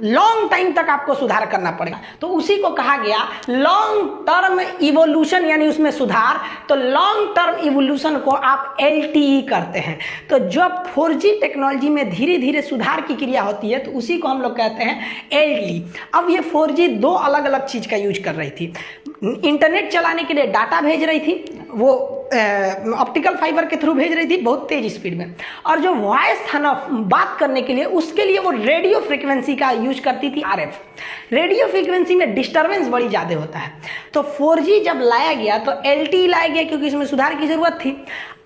Long time तक आपको सुधार करना पड़ेगा। तो उसी को कहा गया लॉन्ग टर्म इवोल्यूशन, यानी उसमें सुधार। तो लॉन्ग टर्म इवोल्यूशन को आप LTE करते हैं। तो जब 4G टेक्नोलॉजी में धीरे धीरे सुधार की क्रिया होती है तो उसी को हम लोग कहते हैं LTE। अब ये 4G दो अलग अलग चीज़ का यूज कर रही थी। इंटरनेट चलाने के लिए डाटा भेज रही थी, वो ऑप्टिकल फाइबर के थ्रू भेज रही थी बहुत तेज स्पीड में, और जो वॉइस था ना बात करने के लिए, उसके लिए वो रेडियो फ्रीक्वेंसी का यूज करती थी, RF। रेडियो फ्रीक्वेंसी में डिस्टरबेंस बड़ी ज़्यादा होता है। तो 4G जब लाया गया तो LTE लाया गया क्योंकि इसमें सुधार की ज़रूरत थी।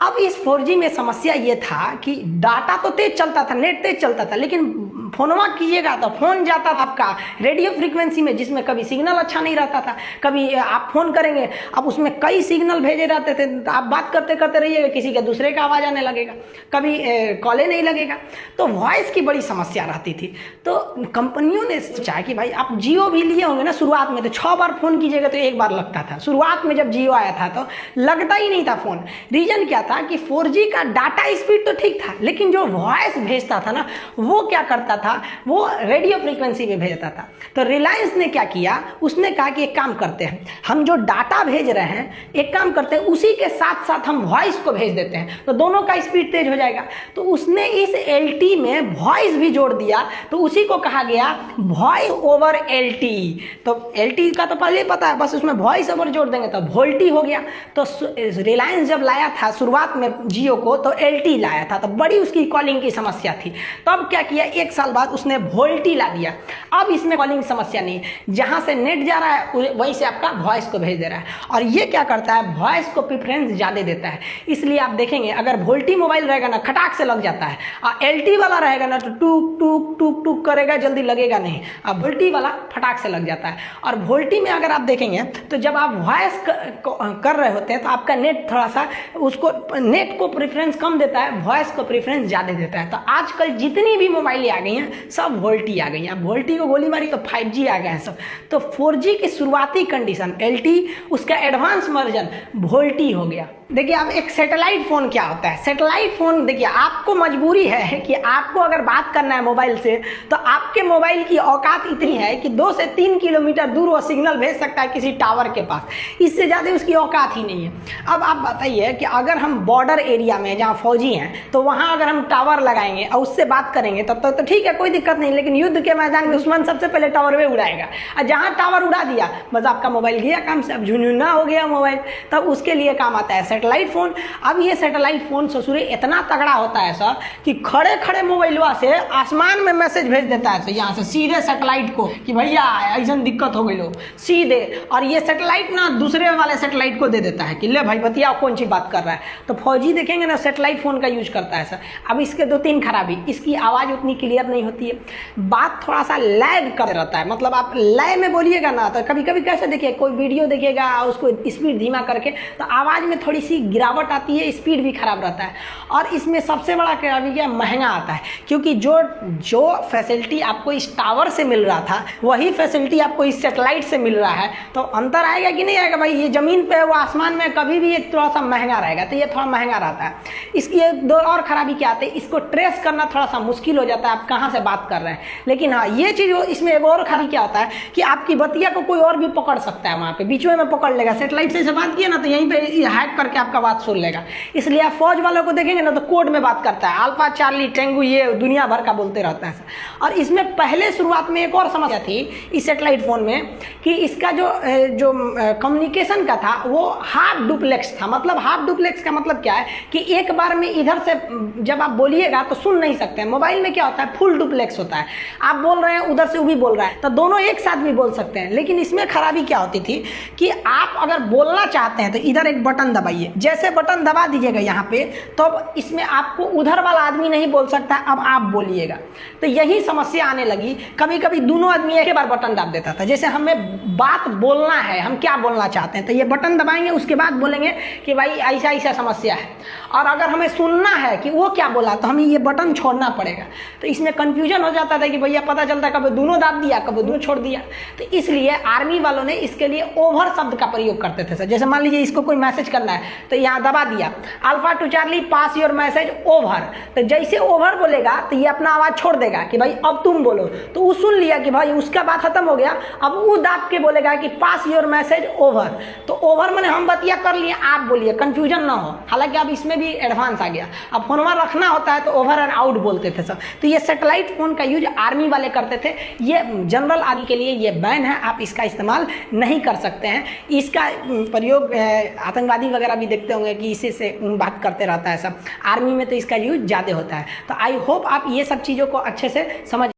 अब इस 4G में समस्या ये था कि डाटा तो तेज चलता था, नेट तेज चलता था, लेकिन फोनवा कीजिएगा तो फोन जाता था आपका रेडियो फ्रीक्वेंसी में, जिसमें कभी सिग्नल अच्छा नहीं रहता था। कभी आप फोन करेंगे, अब उसमें कई सिग्नल भेजे रहते थे, तो आप बात करते करते रहिएगा, किसी के दूसरे का आवाज़ आने लगेगा, कभी कॉले नहीं लगेगा। तो वॉइस की बड़ी समस्या रहती थी। तो कंपनियों ने सोचा कि भाई आप जियो भी लिए होंगे ना, शुरुआत में तो 6 बार फ़ोन कीजिएगा तो 1 बार लगता था। शुरुआत में जब जियो आया था तो लगता ही नहीं था फ़ोन। रीज़न क्या था कि 4G का डाटा स्पीड तो ठीक था, लेकिन जो वॉइस भेजता था ना वो क्या करता था, वो रेडियो फ्रीक्वेंसी में भेजता था। तो रिलायंस ने क्या किया, उसने कहा कि एक काम करते हैं, हम जो डाटा भेज रहे हैं एक काम करते हैं, उसी के साथ साथ हम वॉइस को भेज देते हैं, तो दोनों का स्पीड तेज हो जाएगा। तो उसने इस LTE में वॉइस भी जोड़ दिया, तो उसी को कहा गया वॉइस ओवर LTE। तो LTE का तो पहले ही पता है, बस उसमें वॉइस ओवर जोड़ देंगे तो वोल्टी हो गया। तो रिलायंस जब लाया था शुरुआत में जियो को तो LTE लाया था, तो बड़ी उसकी कॉलिंग की समस्या थी। तब क्या किया, 1 साल बाद उसने वोल्टी ला दिया। अब इसमें कॉलिंग समस्या नहीं, जहां से नेट जा रहा है वहीं से आपका वॉइस को भेज दे रहा है। और ये क्या करता है, वॉइस को प्रेफरेंस ज़्यादा देता है। इसलिए आप देखेंगे अगर वोल्टी मोबाइल रहेगा ना खटाक से लग जाता है, और LTE वाला रहेगा ना तो टूक टूक टूक टूक करेगा, जल्दी लगेगा नहीं। अब वोल्टी वाला फटाक से लग जाता है। और वोल्टी में अगर आप देखेंगे तो जब आप वॉइस कर रहे होते हैं तो आपका नेट थोड़ा सा उसको नेट को प्रेफरेंस कम देता है, वॉइस को प्रेफरेंस ज़्यादा देता है। तो आजकल जितनी भी मोबाइल आ गई हैं सब वोल्टी आ गई हैं। अब वोल्टी को गोली मारी तो 5G आ गए हैं सब। तो 4G की शुरुआती कंडीशन LTE, उसका एडवांस वर्जन वोल्टी हो गया। देखिए अब एक सैटेलाइट फ़ोन क्या होता है, सैटेलाइट फ़ोन देखिए आपको मजबूरी है कि आपको अगर बात करना है मोबाइल से तो आपके मोबाइल की औकात इतनी है कि 2 से 3 किलोमीटर दूर वो सिग्नल भेज सकता है किसी टावर के पास, इससे ज़्यादा उसकी औकात ही नहीं है। अब आप बताइए कि अगर हम बॉर्डर एरिया में जहाँ फौजी हैं तो वहाँ अगर हम टावर लगाएंगे और उससे बात करेंगे तब तो ठीक है, कोई दिक्कत नहीं, लेकिन युद्ध के मैदान में दुश्मन सबसे पहले टावर में उड़ाएगा, और जहाँ टावर उड़ा दिया बस आपका मोबाइल गया काम से, अब झुनझुना हो गया मोबाइल, तब उसके लिए काम आता है सैटेलाइट फ़ोन। अब ये सैटेलाइट फ़ोन ससुरे इतना तगड़ा होता है सर कि खड़े खड़े मोबाइलवा से आसमान में मैसेज भेज देता है, तो यहाँ से सीधे सैटेलाइट को कि भैया ऐसा दिक्कत हो गई लो सीधे, और ये सैटेलाइट ना दूसरे वाले सैटेलाइट को दे देता है कि ले भाई बतिया कौन सी बात कर रहा है। तो फौजी देखेंगे ना सैटेलाइट फ़ोन का यूज करता है सर। अब इसके 2-3 खराबी, इसकी आवाज़ उतनी क्लियर नहीं होती है, बात थोड़ा सा लैग कर रहता है, मतलब आप लय में बोलिएगा ना तो कभी कभी कैसे देखिए कोई वीडियो देखिएगा उसको स्पीड धीमा करके तो आवाज़ में थोड़ी सी गिरावट आती है, स्पीड भी खराब रहता है। और इसमें सबसे बड़ा खराबी क्या, महंगा आता है, क्योंकि जो फैसिलिटी आपको इस टावर से मिल रहा था वही फैसिलिटी आपको इस सैटेलाइट से मिल रहा है, तो अंतर आएगा कि नहीं आएगा भाई। ये ज़मीन पे वो आसमान में कभी भी एक थोड़ा सा महंगा रहेगा, तो ये थोड़ा महंगा रहता है। इसकी एक दो और खराबी क्या आती है, इसको ट्रेस करना थोड़ा सा मुश्किल हो जाता है, आप कहाँ से बात कर रहे हैं। लेकिन हाँ ये चीज़ इसमें एक और खराबी क्या होता है कि आपकी बतिया को कोई और भी पकड़ सकता है, वहाँ पे बीच में पकड़ लेगा। सैटेलाइट से बात किया ना तो यहीं पे हैक करके आपका बात सुन लेगा। इसलिए आप फौज वालों को देखेंगे ना तो कोड में बात करता है, अल्फा चार्ली टेंगू ये दुनिया भर का बोलते रहता है। और इसमें पहले शुरुआत में एक और समस्या थी इस सैटेलाइट फ़ोन में कि इसका जो कम्युनिकेशन का था वो हाफ डुप्लेक्स था। मतलब हाफ डुप्लेक्स का मतलब क्या है कि एक बार में इधर से जब आप बोलिएगा तो सुन नहीं सकते। मोबाइल में क्या होता है, फुल डुप्लेक्स होता है, आप बोल रहे हैं उधर से वो भी बोल रहा है, तो दोनों एक साथ भी बोल सकते हैं। लेकिन इसमें खराबी क्या होती थी कि आप अगर बोलना चाहते हैं तो इधर एक बटन दबाइए, जैसे बटन दबा दीजिएगा यहाँ पे तो इसमें आपको उधर वाला आदमी नहीं बोल सकता, अब आप बोलिएगा। तो यही समस्या आने लगी, कभी कभी दोनों आदमी एक बार बटन दबा देता था। जैसे हमें बात बोलना है, हम क्या बोलना चाहते हैं तो ये बटन दबाएंगे, उसके बाद बोलेंगे कि भाई ऐसा ऐसा समस्या है। और अगर हमें सुनना है कि वो क्या बोला तो हमें ये बटन छोड़ना पड़ेगा। तो इसमें कन्फ्यूजन हो जाता था कि भैया पता चलता कभी दोनों दाब दिया कभी दोनों छोड़ दिया। तो इसलिए आर्मी वालों ने इसके लिए ओवर शब्द का प्रयोग करते थे सर। जैसे मान लीजिए इसको कोई मैसेज करना है तो यहाँ दबा दिया, alpha two Charlie pass your message over. तो जैसे ओवर बोलेगा तो ये अपना आवाज़ छोड़ देगा कि भाई अब तुम बोलो, तो वो सुन लिया कि भाई उसका बात खत्म हो गया, अब वो दाब के बोलेगा कि पास योर मैसेज ओवर। तो ओवर मैंने हम बतिया कर लिए, आप बोलिए, कंफ्यूजन ना हो। हालांकि अब इसमें भी एडवांस आ गया, अब फोनवा रखना होता है तो ओवर एंड आउट बोलते थे सब। तो ये सैटेलाइट फ़ोन का यूज आर्मी वाले करते थे, ये जनरल आदि के लिए ये बैन है, आप इसका इस्तेमाल नहीं कर सकते हैं। इसका प्रयोग आतंकवादी वगैरह भी देखते होंगे कि इसी से बात करते रहता है सब, आर्मी में तो इसका यूज ज़्यादा होता है। तो आई होप आप ये सब चीज़ों को अच्छे से समझ